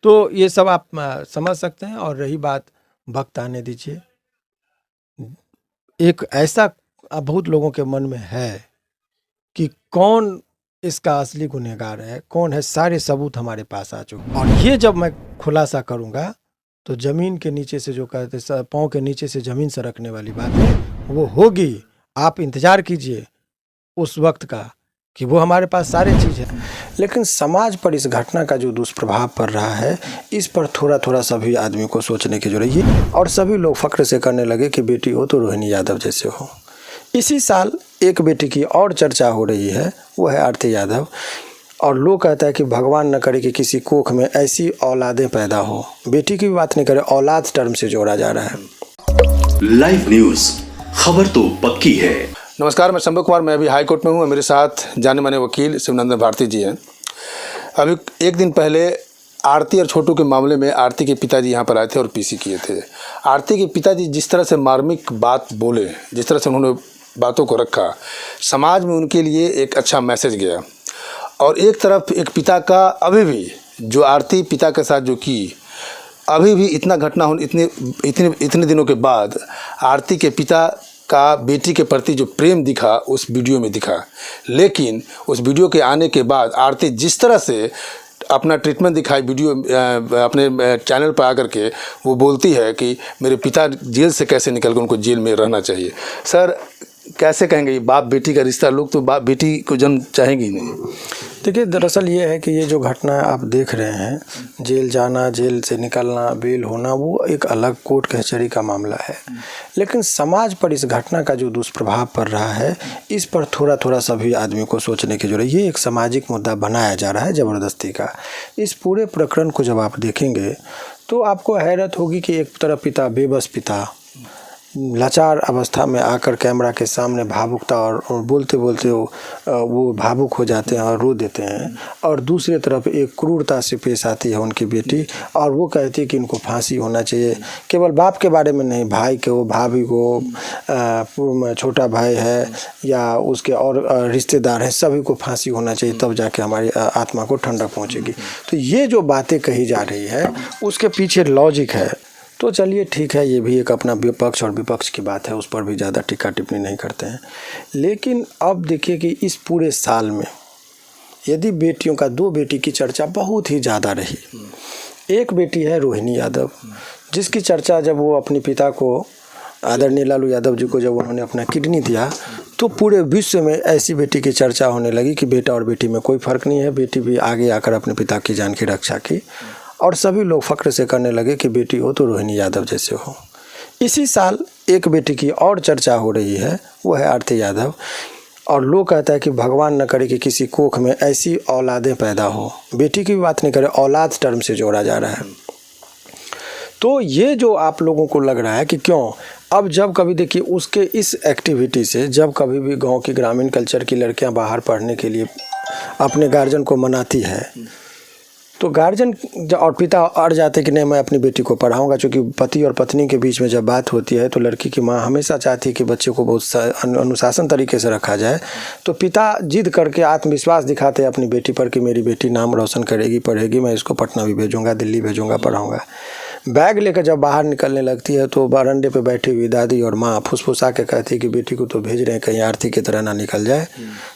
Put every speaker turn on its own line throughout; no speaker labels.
तो ये सब आप समझ सकते हैं। और रही बात वक्त आने दीजिए, एक ऐसा बहुत लोगों के मन में है कि कौन इसका असली गुनहगार है, कौन है, सारे सबूत हमारे पास आ चुके हैं। और ये जब मैं खुलासा करूंगा तो जमीन के नीचे से, जो कहते हैं पाँव के नीचे से जमीन सरकने वाली बात है, वो होगी। आप इंतजार कीजिए उस वक्त का कि वो हमारे पास सारे चीज़ है। लेकिन समाज पर इस घटना का जो दुष्प्रभाव पड़ रहा है, इस पर थोड़ा थोड़ा सभी आदमी को सोचने की जरूरत है। और सभी लोग फख्र से करने लगे कि बेटी हो तो रोहिणी यादव जैसे हो। इसी साल एक बेटी की और चर्चा हो रही है, वो है आरती यादव। और लोग कहता है कि भगवान न करे कि किसी कोख में ऐसी औलादें पैदा हो। बेटी की भी बात नहीं करे, औलाद टर्म से जोड़ा जा रहा है।
लाइव न्यूज, खबर तो पक्की है।
नमस्कार, मैं शंभू कुमार, मैं अभी हाई कोर्ट में हूँ। मेरे साथ जाने माने वकील शिवनंदन भारती जी हैं। अभी एक दिन पहले आरती और छोटू के मामले में आरती के पिताजी यहाँ पर आए थे और पीसी किए थे। आरती के पिताजी जिस तरह से मार्मिक बात बोले, जिस तरह से उन्होंने बातों को रखा, समाज में उनके लिए एक अच्छा मैसेज गया। और एक तरफ एक पिता का अभी भी जो आरती पिता के साथ जो की, अभी भी इतना घटना हो, इतने दिनों के बाद आरती के पिता का बेटी के प्रति जो प्रेम दिखा उस वीडियो में दिखा। लेकिन उस वीडियो के आने के बाद आरती जिस तरह से अपना ट्रीटमेंट दिखाई वीडियो अपने चैनल पर आकर के, वो बोलती है कि मेरे पिता जेल से कैसे निकल गए, उनको जेल में रहना चाहिए। सर, कैसे कहेंगे, बाप बेटी का रिश्ता, लोग तो बाप बेटी को जन्म चाहेंगे नहीं।
देखिए, दरअसल ये है कि ये जो घटना आप देख रहे हैं, जेल जाना, जेल से निकलना, बेल होना, वो एक अलग कोर्ट कचहरी का मामला है। लेकिन समाज पर इस घटना का जो दुष्प्रभाव पड़ रहा है, इस पर थोड़ा थोड़ा सभी आदमी को सोचने की जरूरत है। ये एक सामाजिक मुद्दा बनाया जा रहा है ज़बरदस्ती का। इस पूरे प्रकरण को जब आप देखेंगे तो आपको हैरत होगी कि एक तरफ पिता, बेबस पिता, लाचार अवस्था में आकर कैमरा के सामने भावुकता और बोलते बोलते वो भावुक हो जाते हैं और रो देते हैं। और दूसरी तरफ एक क्रूरता से पेश आती है उनकी बेटी, और वो कहती है कि इनको फांसी होना चाहिए। केवल बाप के बारे में नहीं, भाई को, भाभी को, छोटा भाई है या उसके और रिश्तेदार हैं, सभी को फांसी होना चाहिए, तब जाके हमारी आत्मा को ठंडक पहुँचेगी। तो ये जो बातें कही जा रही है, उसके पीछे लॉजिक है। तो चलिए ठीक है, ये भी एक अपना विपक्ष और विपक्ष की बात है, उस पर भी ज़्यादा टिक्का टिप्पणी नहीं करते हैं। लेकिन अब देखिए कि इस पूरे साल में यदि बेटियों का, दो बेटी की चर्चा बहुत ही ज़्यादा रही। एक बेटी है रोहिणी यादव, जिसकी चर्चा जब वो अपने पिता को, आदरणीय लालू यादव जी को, जब उन्होंने अपना किडनी दिया, तो पूरे विश्व में ऐसी बेटी की चर्चा होने लगी कि बेटा और बेटी में कोई फ़र्क नहीं है। बेटी भी आगे आकर अपने पिता की जान की रक्षा की, और सभी लोग फख्र से करने लगे कि बेटी हो तो रोहिणी यादव जैसे हो। इसी साल एक बेटी की और चर्चा हो रही है, वो है आरती यादव। और लोग कहता है कि भगवान न करे कि किसी कोख में ऐसी औलादें पैदा हो। बेटी की भी बात नहीं करे, औलाद टर्म से जोड़ा जा रहा है। तो ये जो आप लोगों को लग रहा है कि क्यों, अब जब कभी देखिए उसके इस एक्टिविटी से, जब कभी भी गाँव की ग्रामीण कल्चर की लड़कियाँ बाहर पढ़ने के लिए अपने गार्जियन को मनाती है, तो गार्जियन और पिता अड़ जाते कि नहीं, मैं अपनी बेटी को पढ़ाऊंगा। क्योंकि पति और पत्नी के बीच में जब बात होती है तो लड़की की माँ हमेशा चाहती है कि बच्चे को बहुत अनुशासन तरीके से रखा जाए। तो पिता जिद करके आत्मविश्वास दिखाते हैं अपनी बेटी पर कि मेरी बेटी नाम रोशन करेगी, पढ़ेगी, मैं इसको पटना भी भेजूँगा, दिल्ली भेजूँगा, पढ़ाऊँगा। बैग लेकर जब बाहर निकलने लगती है तो बरामदे पे बैठी हुई दादी और माँ फुसफुसा के कहती है कि बेटी को तो भेज रहे हैं, कहीं आरती की तरह ना निकल जाए।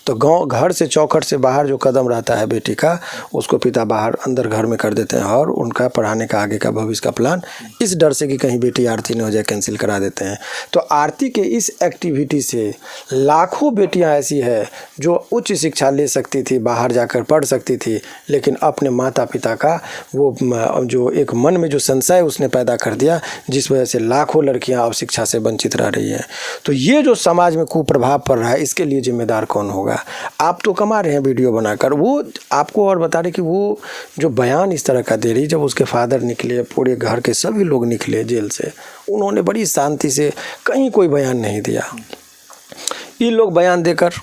तो गाँव, घर से, चौखट से बाहर जो कदम रहता है बेटी का, उसको पिता बाहर अंदर घर में कर देते हैं और उनका पढ़ाने का, आगे का भविष्य का प्लान इस डर से कि कहीं बेटी आरती न हो जाए, कैंसिल करा देते हैं। तो आरती के इस एक्टिविटी से लाखों बेटियाँ ऐसी है जो उच्च शिक्षा ले सकती थी, बाहर जाकर पढ़ सकती थी, लेकिन अपने माता पिता का वो जो एक मन में जो संशय उसने पैदा कर दिया, जिस वजह से लाखों लड़कियां अब शिक्षा से वंचित रह रही हैं। तो ये जो समाज में कुप्रभाव पड़ रहा है, इसके लिए जिम्मेदार कौन होगा? आप तो कमा रहे हैं वीडियो बनाकर, वो आपको और बता रहे कि वो जो बयान इस तरह का दे रही, जब उसके फादर निकले, पूरे घर के सभी लोग निकले जेल से, उन्होंने बड़ी शांति से, कहीं कोई बयान नहीं दिया। ये लोग बयान देकर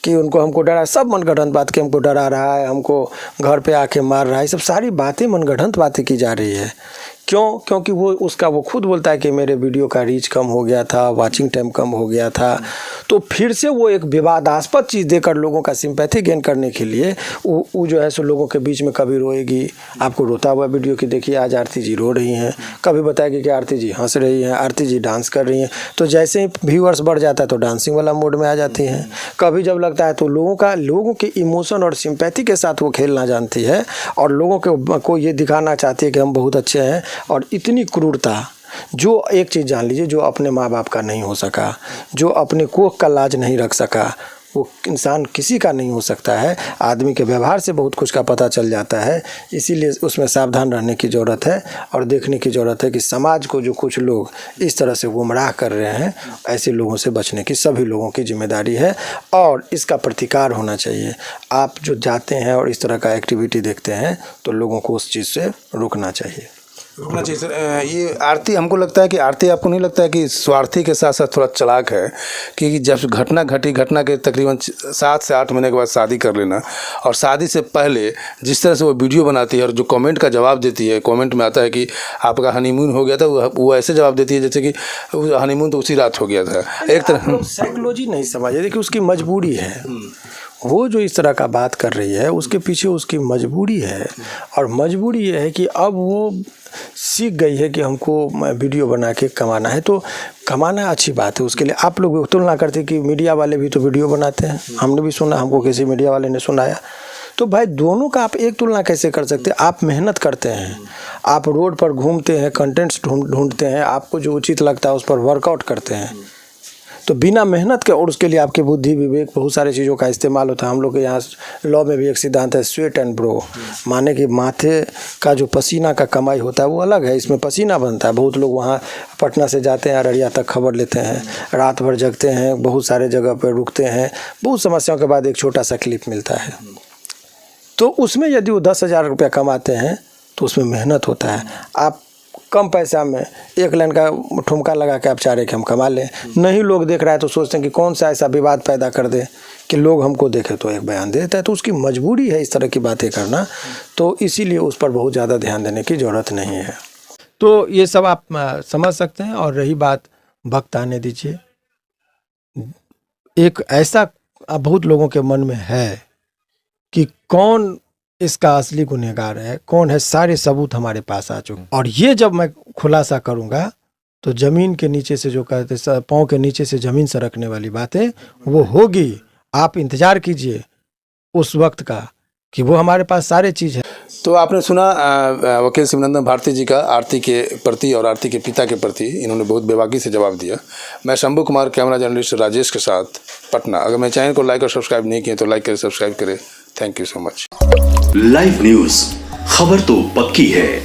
कि उनको, हमको डरा, सब मनगढ़ंत बात कि हमको डरा रहा है, हमको घर पे आके मार रहा है, सब सारी बातें मनगढ़ंत बातें की जा रही है। क्योंकि वो खुद बोलता है कि मेरे वीडियो का रीच कम हो गया था, वाचिंग टाइम कम हो गया था। तो फिर से वो एक विवादास्पद चीज़ देकर लोगों का सिंपैथी गेन करने के लिए वो जो है सो लोगों के बीच में कभी रोएगी, आपको रोता हुआ वीडियो की देखिए आज आरती जी रो रही हैं, कभी बताएगी कि आरती जी हंस रही हैं, आरती जी डांस कर रही हैं। तो जैसे ही व्यूअर्स बढ़ जाता है तो डांसिंग वाला मोड में आ जाती हैं। कभी जब लगता है तो लोगों के इमोशन और सिंपैथी के साथ वो खेलना जानती है और लोगों को ये दिखाना चाहती है कि हम बहुत अच्छे हैं। और इतनी क्रूरता, जो एक चीज़ जान लीजिए, जो अपने माँ बाप का नहीं हो सका, जो अपने कोख का लाज नहीं रख सका, वो इंसान किसी का नहीं हो सकता है। आदमी के व्यवहार से बहुत कुछ का पता चल जाता है। इसीलिए उसमें सावधान रहने की ज़रूरत है और देखने की ज़रूरत है कि समाज को जो कुछ लोग इस तरह से गुमराह कर रहे हैं, ऐसे लोगों से बचने की सभी लोगों की जिम्मेदारी है और इसका प्रतिकार होना चाहिए। आप जो जाते हैं और इस तरह का एक्टिविटी देखते हैं तो लोगों को उस चीज़ से रोकना चाहिए।
रुकना चाहिए सर। ये आरती, हमको लगता है कि आरती, आपको नहीं लगता है कि स्वार्थी के साथ साथ थोड़ा चालाक है? कि जब घटना के तकरीबन 7 से 8 महीने के बाद शादी कर लेना और शादी से पहले जिस तरह से वो वीडियो बनाती है और जो कमेंट का जवाब देती है, कमेंट में आता है कि आपका हनीमून हो गया था, वो ऐसे जवाब देती है जैसे कि हनीमून तो उसी रात हो गया था। एक तरह
साइकोलॉजी नहीं समझे, देखिए उसकी मजबूरी है। वो जो इस तरह का बात कर रही है उसके पीछे उसकी मजबूरी है और मजबूरी ये है कि अब वो सीख गई है कि हमको वीडियो बना के कमाना है। तो कमाना अच्छी बात है, उसके लिए आप लोग तुलना करते कि मीडिया वाले भी तो वीडियो बनाते हैं। हमने भी सुना, हमको किसी मीडिया वाले ने सुनाया। तो भाई दोनों का आप एक तुलना कैसे कर सकते हैं? आप मेहनत करते हैं, आप रोड पर घूमते हैं, कंटेंट्स ढूंढते हैं, आपको जो उचित लगता है उस पर वर्कआउट करते हैं। तो बिना मेहनत के, और उसके लिए आपकी बुद्धि विवेक बहुत सारी चीज़ों का इस्तेमाल होता है। हम लोग के यहाँ लॉ में भी एक सिद्धांत है, स्वेट एंड ब्रो, माने कि माथे का जो पसीना का कमाई होता है वो अलग है, इसमें पसीना बनता है। बहुत लोग वहाँ पटना से जाते हैं, अररिया तक खबर लेते हैं, रात भर जगते हैं, बहुत सारे जगह पर रुकते हैं, बहुत समस्याओं के बाद एक छोटा सा क्लिप मिलता है। तो उसमें यदि वो 10,000 रुपया कमाते हैं तो उसमें मेहनत होता है। आप कम पैसा में एक लाइन का ठुमका लगा के आप चाह रहे कि हम कमा लें, नहीं लोग देख रहा है तो सोचते हैं कि कौन सा ऐसा विवाद पैदा कर दे कि लोग हमको देखे तो एक बयान दे देता है। तो उसकी मजबूरी है इस तरह की बातें करना, तो इसीलिए उस पर बहुत ज़्यादा ध्यान देने की ज़रूरत नहीं है। तो ये सब आप समझ सकते हैं। और रही बात वक्त आने दीजिए, एक ऐसा बहुत लोगों के मन में है कि कौन इसका असली गुनहगार है, कौन है, सारे सबूत हमारे पास आ चुके। और ये जब मैं खुलासा करूंगा तो जमीन के नीचे से, जो कहते हैं पाँव के नीचे से जमीन सरकने वाली बातें वो होगी। आप इंतजार कीजिए उस वक्त का कि वो हमारे पास सारे चीज़ है।
तो आपने सुना वकील शिवनंदन भारती जी का आरती के प्रति और आरती के पिता के प्रति, इन्होंने बहुत बेबाकी से जवाब दिया। मैं शंभू कुमार, कैमरा जर्नलिस्ट राजेश के साथ, पटना। अगर मेरे चैनल को लाइक और सब्सक्राइब नहीं किए तो लाइक करें, सब्सक्राइब करें। Thank you so much.
Live news, खबर तो पक्की है।